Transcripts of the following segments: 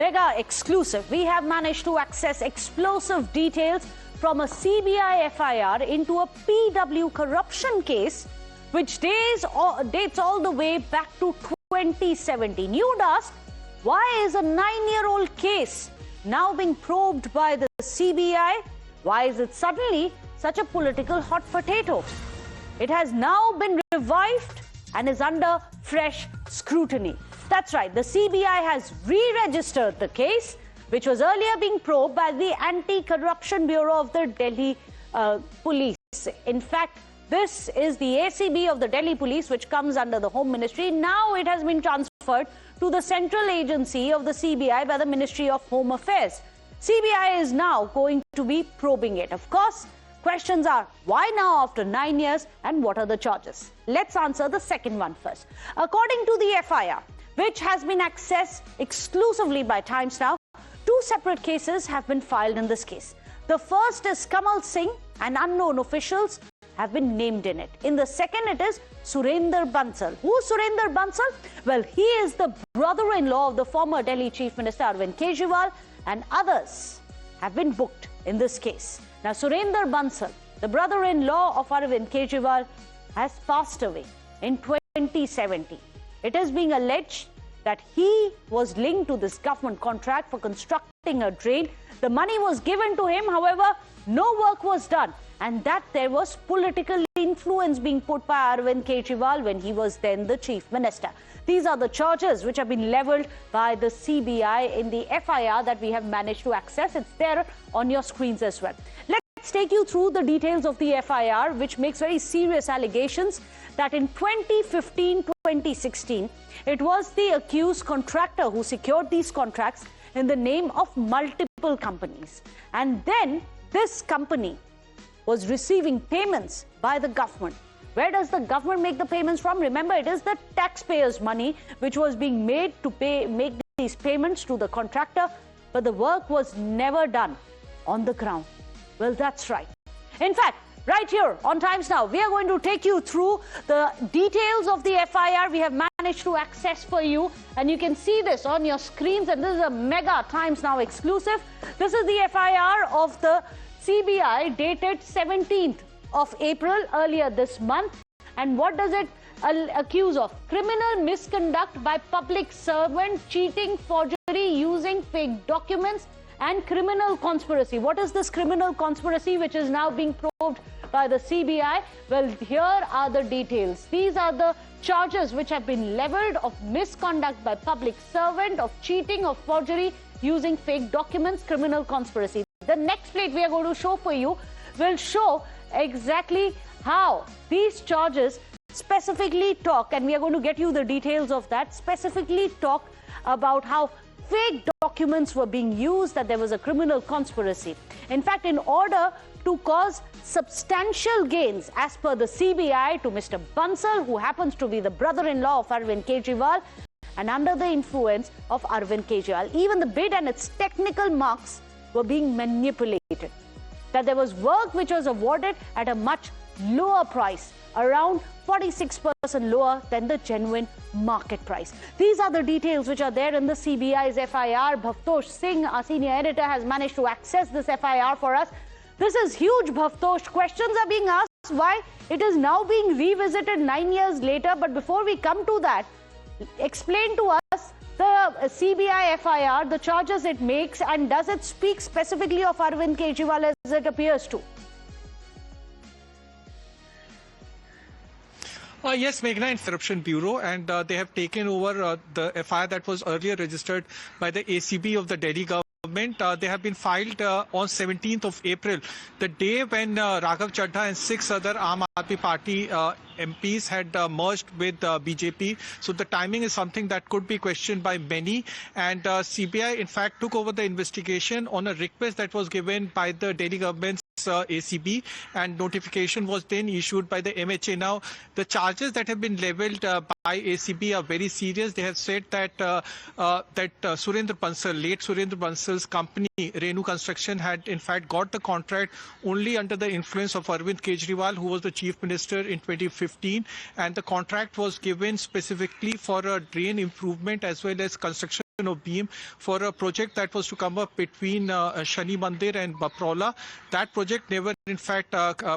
Mega exclusive. We have managed to access explosive details from a CBI FIR into a PW corruption case, which dates all the way back to 2017. You'd ask, why is a 9-year-old case now being probed by the CBI? Why is it suddenly such a political hot potato? It has now been revived and is under fresh scrutiny. That's right, the CBI has re-registered the case, which was earlier being probed by the Anti-Corruption Bureau of the Delhi Police. In fact, this is the ACB of the Delhi Police, which comes under the Home Ministry. Now it has been transferred to the central agency of the CBI by the Ministry of Home Affairs. CBI is now going to be probing it. Of course, questions are, why now after 9 years, and what are the charges? Let's answer the second one first. According to the FIR, which has been accessed exclusively by Times Now, 2 separate cases have been filed in this case. The first is Kamal Singh, and unknown officials have been named in it. In the second, it is Surinder Bansal. Who is Surinder Bansal? Well, he is the brother-in-law of the former Delhi Chief Minister Arvind Kejriwal, and others have been booked in this case. Now, Surinder Bansal, the brother-in-law of Arvind Kejriwal, has passed away in 2017. It is being alleged that he was linked to this government contract for constructing a drain. The money was given to him, however, no work was done, and that there was political influence being put by Arvind Kejriwal when he was then the Chief Minister. These are the charges which have been levelled by the CBI in the FIR that we have managed to access. It's there on your screens as well. Let's take you through the details of the FIR, which makes very serious allegations that in 2015-2016, it was the accused contractor who secured these contracts in the name of multiple companies. And then this company was receiving payments by the government. Where does the government make the payments from? Remember, it is the taxpayers' money which was being made to make these payments to the contractor, but the work was never done on the ground. Well, that's right. In fact, right here on Times Now, we are going to take you through the details of the FIR we have managed to access for you. And you can see this on your screens. And this is a mega Times Now exclusive. This is the FIR of the CBI dated 17th of April earlier this month. And what does it accuse of? Criminal misconduct by public servant, cheating, forgery, using fake documents, and criminal conspiracy. What is this criminal conspiracy which is now being probed by the CBI? Well, here are the details. These are the charges which have been levelled of misconduct by public servant, of cheating, of forgery, using fake documents, criminal conspiracy. The next plate we are going to show for you will show exactly how these charges specifically talk, and we are going to get you the details of that, specifically talk about how fake documents were being used, that there was a criminal conspiracy. In fact, in order to cause substantial gains, as per the CBI, to Mr. Bansal, who happens to be the brother-in-law of Arvind Kejriwal, and under the influence of Arvind Kejriwal, even the bid and its technical marks were being manipulated. That there was work which was awarded at a much lower price, around 46% lower than the genuine market price. These are the details which are there in the CBI's FIR. Bhavtosh Singh, our senior editor, has managed to access this FIR for us. This is huge, Bhavtosh. Questions are being asked why it is now being revisited 9 years later. But before we come to that, explain to us the CBI FIR, the charges it makes, and does it speak specifically of Arvind Kejriwal as it appears to? Yes, Meghna, Anti-Corruption Bureau, and they have taken over the FIR that was earlier registered by the ACB of the Delhi government. They have been filed on 17th of April, the day when Raghav Chadha and 6 other Aam Aadmi Party MPs had merged with BJP. So the timing is something that could be questioned by many. And CBI, in fact, took over the investigation on a request that was given by the Delhi government's ACB, and notification was then issued by the MHA. Now, the charges that have been levelled by ACB are very serious. They have said that Surinder Bansal, late Surinder Bansal's company, Renu Construction, had in fact got the contract only under the influence of Arvind Kejriwal, who was the Chief Minister in 2015, and the contract was given specifically for a drain improvement as well as construction of beam for a project that was to come up between Shani Mandir and Baprola. That project never, in fact,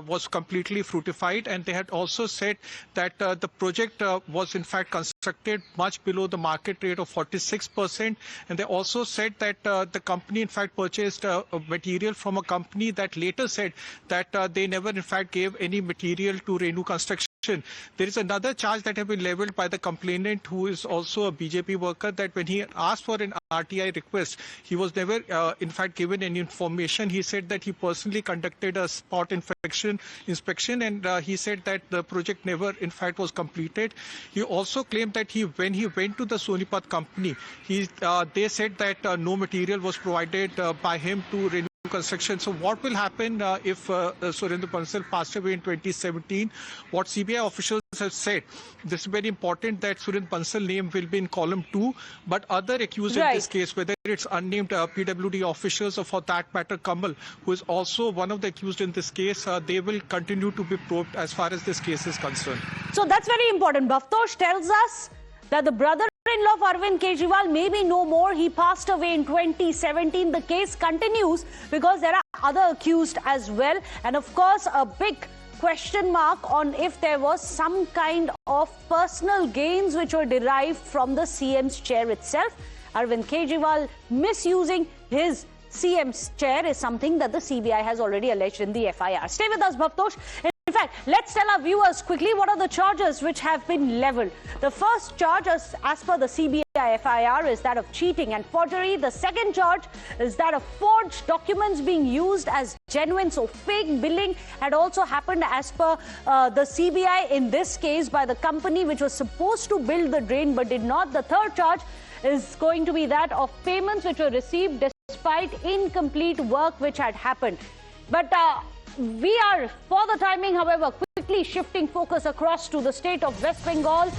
was completely fruitified, and they had also said that the project was, in fact, constructed much below the market rate of 46%, and they also said that the company, in fact, purchased material from a company that later said that they never, in fact, gave any material to Renu Construction. There is another charge that has been leveled by the complainant, who is also a BJP worker, that when he asked for an RTI request, he was never, in fact, given any information. He said that he personally conducted a spot inspection, and he said that the project never, in fact, was completed. He also claimed that when he went to the Sonipat company, they said that no material was provided by him to Renew Construction. So what will happen if Surendra Bansal passed away in 2017? What CBI officials have said, this is very important, that Surendra Bansal name will be in column 2, but other accused in this case, whether it's unnamed PWD officials or for that matter Kamal, who is also one of the accused in this case, they will continue to be probed as far as this case is concerned. So that's very important. Bhavtosh tells us that the brother-in-law of Arvind Kejriwal may be no more. He passed away in 2017. The case continues because there are other accused as well. And of course, a big question mark on if there was some kind of personal gains which were derived from the CM's chair itself. Arvind Kejriwal misusing his CM's chair is something that the CBI has already alleged in the FIR. Stay with us, Bhavtosh. In fact, let's tell our viewers quickly what are the charges which have been leveled. The first charge, as per the CBI FIR, is that of cheating and forgery. The second charge is that of forged documents being used as genuine. So fake billing had also happened as per the CBI in this case by the company which was supposed to build the drain but did not. The third charge is going to be that of payments which were received despite incomplete work which had happened. But we are, for the timing, however, quickly shifting focus across to the state of West Bengal.